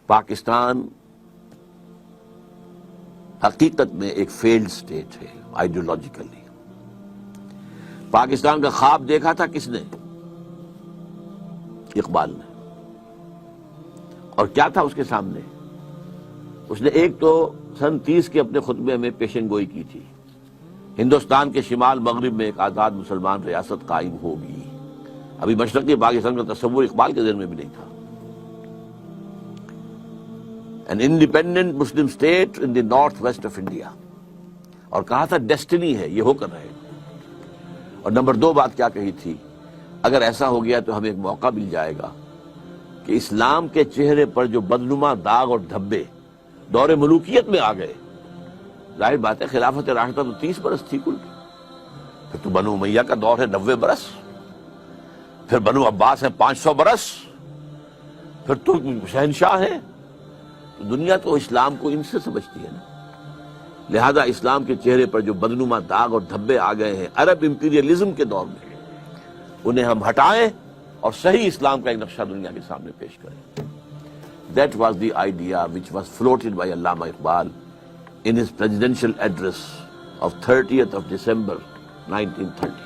پاکستان حقیقت میں ایک فیلڈ سٹیٹ ہے آئیڈیولوجیکلی. پاکستان کا خواب دیکھا تھا کس نے؟ اقبال نے. اور کیا تھا اس کے سامنے؟ اس نے ایک تو سن 30 کے اپنے خطبے میں پیشن گوئی کی تھی، ہندوستان کے شمال مغرب میں ایک آزاد مسلمان ریاست قائم ہوگی. ابھی مشرقی پاکستان کا تصور اقبال کے ذہن میں بھی نہیں تھا. An independent Muslim state in the northwest of India. اور کہا تھا ڈیسٹنی ہے، یہ ہو کر رہے گا. اور نمبر 2 بات کیا کہی تھی؟ اگر ایسا ہو گیا تو ہمیں ایک موقع مل جائے گا کہ اسلام کے چہرے پر جو بدنما داغ اور دھبے دور ملوکیت میں آ گئے، ظاہر بات ہے خلافت راشدہ تو 30 برس تھی کل، پھر تو بنو امیہ کا دور ہے 90 برس، پھر بنو عباس ہے 500 برس، پھر تو شہنشاہ ہے. دنیا تو اسلام کو ان سے سمجھتی ہے نا. لہذا اسلام کے چہرے پر جو بدنما داغ اور دھبے آ گئے ہیں عرب امپیریلزم کے دور میں، انہیں ہم ہٹائیں اور صحیح اسلام کا ایک نقشہ دنیا کے سامنے پیش کریں. That was the idea which was floated by Allama Iqbal in his presidential address of 30th of December 1930.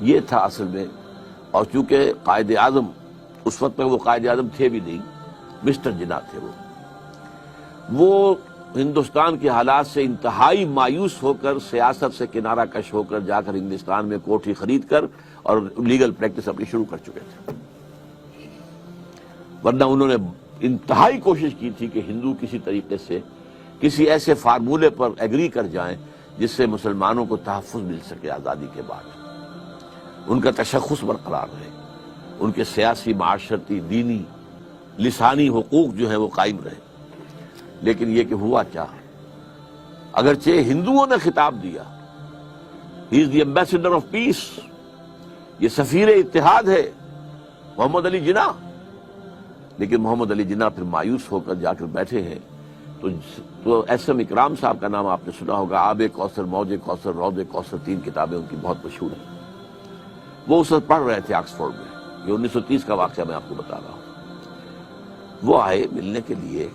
یہ تھا اصل میں. اور چونکہ قائد اعظم اس وقت میں وہ قائد اعظم تھے بھی نہیں، مسٹر جناح تھے. وہ ہندوستان کے حالات سے انتہائی مایوس ہو کر سیاست سے کنارہ کش ہو کر جا کر ہندوستان میں کوٹھی خرید کر اور لیگل پریکٹس اپنی شروع کر چکے تھے. ورنہ انہوں نے انتہائی کوشش کی تھی کہ ہندو کسی طریقے سے کسی ایسے فارمولے پر ایگری کر جائیں جس سے مسلمانوں کو تحفظ مل سکے آزادی کے بعد، ان کا تشخص برقرار رہے، ان کے سیاسی، معاشرتی، دینی، لسانی حقوق جو ہیں وہ قائم رہے. لیکن یہ کہ ہوا کیا؟ اگرچہ ہندوؤں نے خطاب دیا، ہی از دی ایمبیسڈر آف پیس، یہ سفیر اتحاد ہے محمد علی جناح، لیکن محمد علی جناح پھر مایوس ہو کر جا کر بیٹھے ہیں. تو ایس ایم اکرام صاحب کا نام آپ نے سنا ہوگا. آب کوثر، موج کوثر، روض کوثر، 3 کتابیں ان کی بہت مشہور ہیں. وہ اس وقت پڑھ رہے تھے آکسفورڈ میں. یہ 1930 کا واقعہ میں آپ کو بتا رہا ہوں. وہ آئے ملنے کے لیے.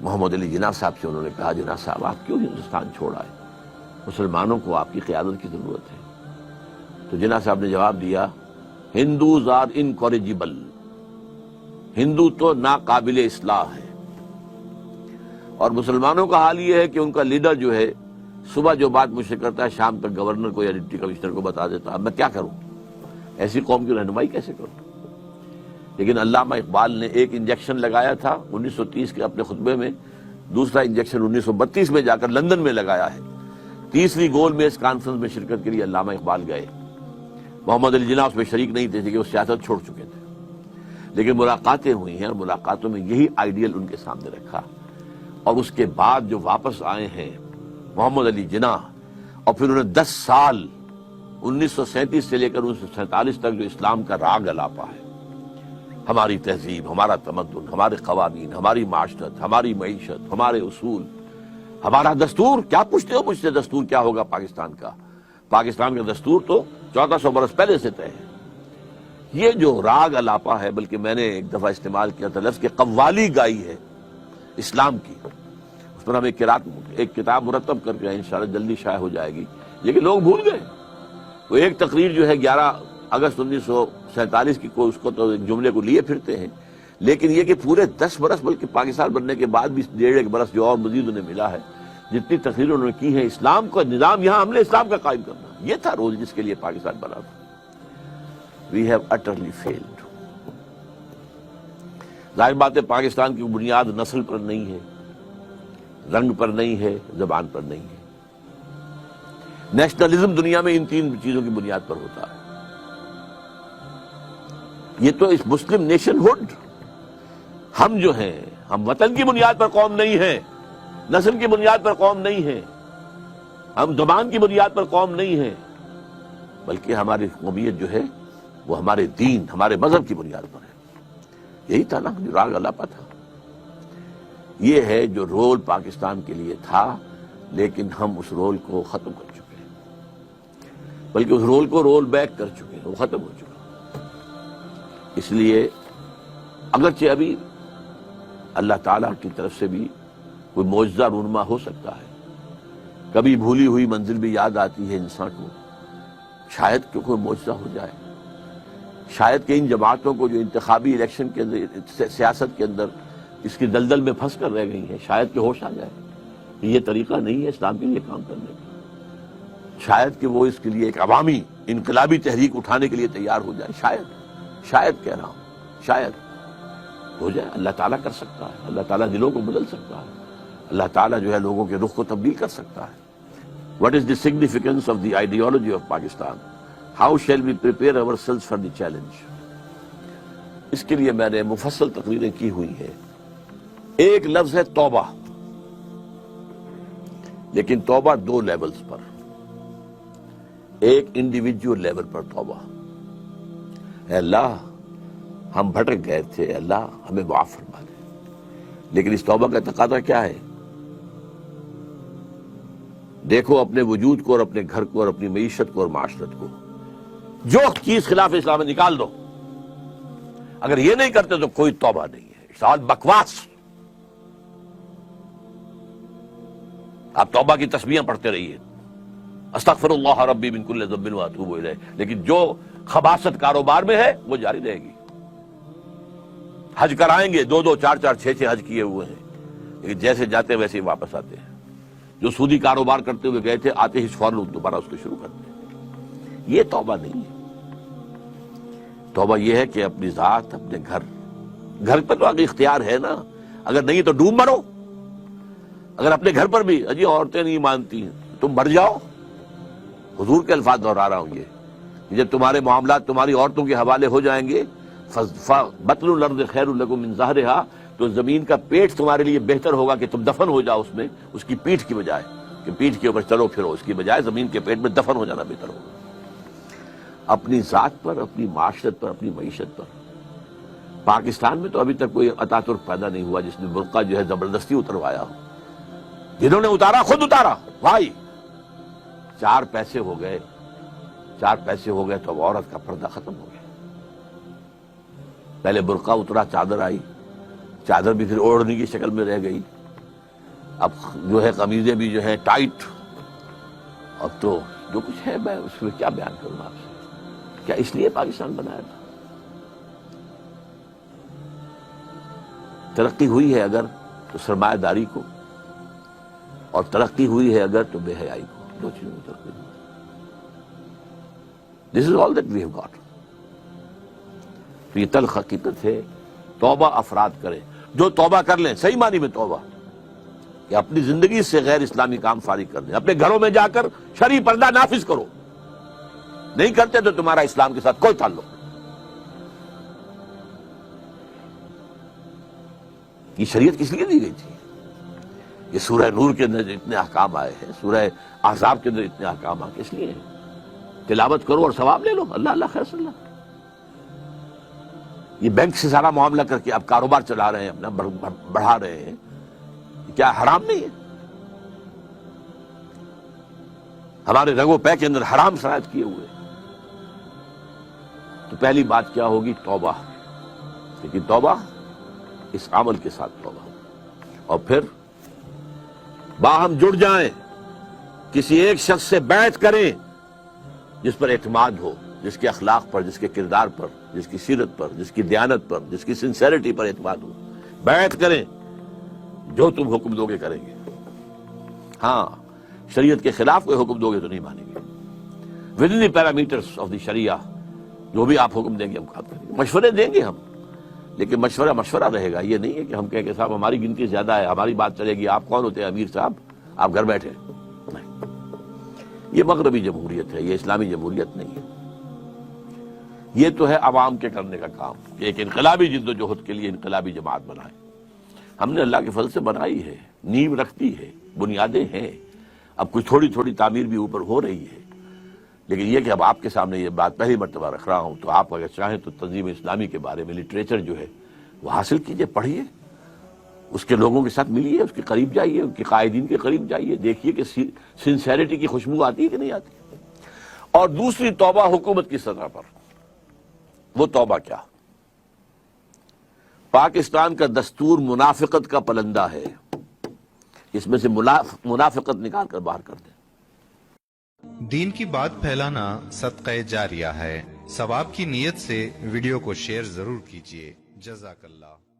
محمد علی جناح صاحب سے انہوں نے کہا، جناح صاحب آپ کیوں ہندوستان چھوڑ آئے؟ مسلمانوں کو آپ کی قیادت کی ضرورت ہے. تو جناح صاحب نے جواب دیا، ہندوز آر انکوریجیبل، ہندو تو ناقابل اصلاح ہے. اور مسلمانوں کا حال یہ ہے کہ ان کا لیڈر جو ہے صبح جو بات مجھ سے کرتا ہے شام تک گورنر کو یا ڈپٹی کمشنر کو بتا دیتا ہے. میں کیا کروں؟ ایسی قوم کی رہنمائی کیسے کروں؟ لیکن علامہ اقبال نے ایک انجیکشن لگایا تھا 1930 کے اپنے خطبے میں، دوسرا انجیکشن 1932 میں جا کر لندن میں لگایا ہے. تیسری گول میز کانفرنس میں شرکت کے لیے علامہ اقبال گئے. محمد علی جناح اس میں شریک نہیں تھے کہ وہ سیاست چھوڑ چکے تھے. لیکن ملاقاتیں ہوئی ہیں اور ملاقاتوں میں یہی آئیڈیل ان کے سامنے رکھا. اور اس کے بعد جو واپس آئے ہیں محمد علی جناح، اور پھر انہوں نے 10 سال 1937 سے لے کر 1947 تک جو اسلام کا راگ الاپا ہے، ہماری تہذیب، ہمارا تمدن، ہمارے قوانین، ہماری معاشرت، ہماری معیشت، ہمارے اصول، ہمارا دستور. کیا پوچھتے ہو مجھ سے دستور کیا ہوگا پاکستان کا؟ پاکستان کا دستور تو 1400 برس پہلے سے طے ہے. یہ جو راگ الاپا ہے، بلکہ میں نے ایک دفعہ استعمال کیا تھا لفظ کہ قوالی گائی ہے اسلام کی. اس پر ہم ایک کتاب مرتب کر کے انشاءاللہ جلدی شائع ہو جائے گی. لیکن لوگ بھول گئے. وہ ایک تقریر جو ہے 11 اگست 1947 کی اس کو تو ایک جملے کو لیے پھرتے ہیں. لیکن یہ کہ پورے 10 برس بلکہ پاکستان بننے کے بعد بھی 1.5 برس جو اور مزید انہیں ملا ہے، جتنی تقریریں انہوں نے کی ہیں اسلام کا نظام، یہاں ہم نے اسلام کا قائم کرنا، یہ تھا رول جس کے لیے پاکستان بنا تھا. We have utterly failed. ظاہر بات ہے پاکستان کی بنیاد نسل پر نہیں ہے، رنگ پر نہیں ہے، زبان پر نہیں ہے. نیشنلزم دنیا میں ان 3 چیزوں کی بنیاد پر ہوتا ہے. یہ تو اس مسلم نیشن ہوڈ، ہم جو ہیں ہم وطن کی بنیاد پر قوم نہیں ہیں، نسل کی بنیاد پر قوم نہیں ہیں، ہم زبان کی بنیاد پر قوم نہیں ہیں، بلکہ ہماری قومیت جو ہے وہ ہمارے دین، ہمارے مذہب کی بنیاد پر ہے. یہی تھا نا جو راگ الاپا تھا. یہ ہے جو رول پاکستان کے لیے تھا، لیکن ہم اس رول کو ختم کر چکے ہیں، بلکہ اس رول کو رول بیک کر چکے ہیں، وہ ختم ہو چکا. اس لیے اگرچہ ابھی اللہ تعالیٰ کی طرف سے بھی کوئی معجزہ رونما ہو سکتا ہے، کبھی بھولی ہوئی منزل بھی یاد آتی ہے انسان کو، شاید کہ کوئی معجزہ ہو جائے، شاید کہ ان جماعتوں کو جو انتخابی الیکشن کے اندر، سیاست کے اندر اس کی دلدل میں پھنس کر رہ گئی ہیں، شاید کہ ہوش آ جائے کہ یہ طریقہ نہیں ہے اسلام کے لیے کام کرنے کا، شاید کہ وہ اس کے لیے ایک عوامی انقلابی تحریک اٹھانے کے لیے تیار ہو جائے، شاید کہہ رہا ہوں، شاید ہو جائے۔ اللہ تعالیٰ کر سکتا ہے، اللہ تعالیٰ دلوں کو بدل سکتا ہے، اللہ تعالیٰ جو ہے لوگوں کے رخ کو تبدیل کر سکتا ہے۔ What is the significance of the ideology of Pakistan? How shall we prepare ourselves for the challenge? اس کے لیے میں نے مفصل تقریریں کی ہوئی ہیں۔ ایک لفظ ہے توبہ، لیکن توبہ دو لیولز پر، ایک انڈیویجول لیول پر توبہ، اے اللہ ہم بھٹک گئے تھے، اللہ ہمیں معاف فرما دے، لیکن اس توبہ کا تقاضا کیا ہے؟ دیکھو اپنے وجود کو اور اپنے گھر کو اور اپنی معیشت کو اور معاشرت کو، جو چیز خلاف اسلام ہے نکال دو۔ اگر یہ نہیں کرتے تو کوئی توبہ نہیں ہے، سوال بکواس۔ آپ توبہ کی تسبیحیں پڑھتے رہیے، استغفر اللہ ربی من کل ذنب واتوب الیہ، لیکن جو خباثت کاروبار میں ہے وہ جاری رہے گی۔ حج کرائیں گے، 2 4 6 حج کیے ہوئے ہیں، لیکن جیسے جاتے ویسے ہی واپس آتے ہیں۔ جو سودی کاروبار کرتے ہوئے گئے تھے، آتے ہی فوراً دوبارہ اس کو شروع کرتے ہیں۔ یہ توبہ نہیں ہے۔ توبہ یہ ہے کہ اپنی ذات، اپنے گھر پر تو آگے اختیار ہے نا، اگر نہیں تو ڈوب مرو۔ اگر اپنے گھر پر بھی اجی عورتیں نہیں مانتی ہیں، تم مر جاؤ۔ حضور کے الفاظ دہرا رہا ہوں یہ، جب تمہارے معاملات تمہاری عورتوں کے حوالے ہو جائیں گے، بطن الارض خیر لکم من ظہرها، تو زمین کا پیٹ تمہارے لیے بہتر ہوگا کہ تم دفن ہو جاؤ اس میں، اس کی پیٹھ کی بجائے کہ پیٹھ کے اوپر چلو پھرو، اس کی بجائے زمین کے پیٹ میں دفن ہو جانا بہتر ہوگا۔ اپنی ذات پر، اپنی معاشرت پر، اپنی معیشت پر۔ پاکستان میں تو ابھی تک کوئی اتاترک پیدا نہیں ہوا جس نے برقع جو ہے زبردستی اتروایا ہو۔ جنہوں نے اتارا خود اتارا، بھائی 4 پیسے ہو گئے تو اب عورت کا پردہ ختم ہو گیا۔ پہلے برقع اترا، چادر آئی، چادر بھی پھر اوڑھنے کی شکل میں رہ گئی، اب جو ہے قمیضیں بھی جو ہے ٹائٹ، اب تو جو کچھ ہے میں اس میں کیا بیان کروں آپ سے۔ کیا اس لیے پاکستان بنایا تھا؟ ترقی ہوئی ہے اگر تو سرمایہ داری کو، اور ترقی ہوئی ہے اگر تو بے حیائی کو، دو چیزوں میں ترقی ہوئی۔ This is all that we have got۔ تو یہ تلخ حقیقت ہے۔ توبہ افراد کریں، جو توبہ کر لیں، صحیح معنی میں توبہ، کہ اپنی زندگی سے غیر اسلامی کام فارغ کر دیں، اپنے گھروں میں جا کر شرعی پردہ نافذ کرو۔ نہیں کرتے تو تمہارا اسلام کے ساتھ کوئی تعلق نہیں۔ یہ شریعت کس لیے دی گئی تھی؟ یہ سورہ نور کے اندر اتنے احکام آئے ہیں، سورہ احزاب کے اندر اتنے احکام آئے، کس لیے ہیں؟ تلاوت کرو اور ثواب لے لو، اللہ اللہ خیر صلی اللہ۔ یہ بینک سے سارا معاملہ کر کے آپ کاروبار چلا رہے ہیں، اپنا بڑھا رہے ہیں، کیا حرام نہیں ہے؟ ہمارے رگ و پے کے اندر حرام شرائط کیے ہوئے۔ تو پہلی بات کیا ہوگی؟ توبہ۔ لیکن توبہ اس عمل کے ساتھ توبہ، اور پھر باہم جڑ جائیں، کسی ایک شخص سے بیعت کریں جس پر اعتماد ہو، جس کے اخلاق پر، جس کے کردار پر، جس کی سیرت پر، جس کی دیانت پر، جس کی سنسیریٹی پر اعتماد ہو۔ بیعت کریں، جو تم حکم دو گے کریں گے۔ ہاں، شریعت کے خلاف کوئی حکم دو گے تو نہیں مانیں گے۔ With in the parameters of the Sharia, جو بھی آپ حکم دیں گے ہم کام کریں گے، مشورے دیں گے ہم، لیکن مشورہ رہے گا۔ یہ نہیں ہے کہ ہم کہیں کہ صاحب ہماری گنتی زیادہ ہے، ہماری بات چلے گی، آپ کون ہوتے ہیں امیر صاحب، آپ گھر بیٹھے۔ نہیں، یہ مغربی جمہوریت ہے، یہ اسلامی جمہوریت نہیں ہے۔ یہ تو ہے عوام کے کرنے کا کام، کہ ایک انقلابی جد و جہد کے لیے انقلابی جماعت بنائے۔ ہم نے اللہ کے فضل سے بنائی ہے، نیو رکھتی ہے، بنیادیں ہیں، اب کچھ تھوڑی تھوڑی تعمیر بھی اوپر ہو رہی ہے۔ لیکن یہ کہ اب آپ کے سامنے یہ بات پہلی مرتبہ رکھ رہا ہوں، تو آپ اگر چاہیں تو تنظیم اسلامی کے بارے میں لٹریچر جو ہے وہ حاصل کیجئے، پڑھیے، اس کے لوگوں کے ساتھ ملیے، اس کے قریب جائیے، ان کے قائدین کے قریب جائیے، دیکھیے کہ سنسیریٹی کی خوشبو آتی ہے کہ نہیں آتی۔ اور دوسری توبہ حکومت کی سطح پر، وہ توبہ کیا؟ پاکستان کا دستور منافقت کا پلندہ ہے، اس میں سے منافقت نکال کر باہر کر دیں۔ دین کی بات پھیلانا صدقہ جاریہ ہے، ثواب کی نیت سے ویڈیو کو شیئر ضرور کیجیے۔ جزاک اللہ۔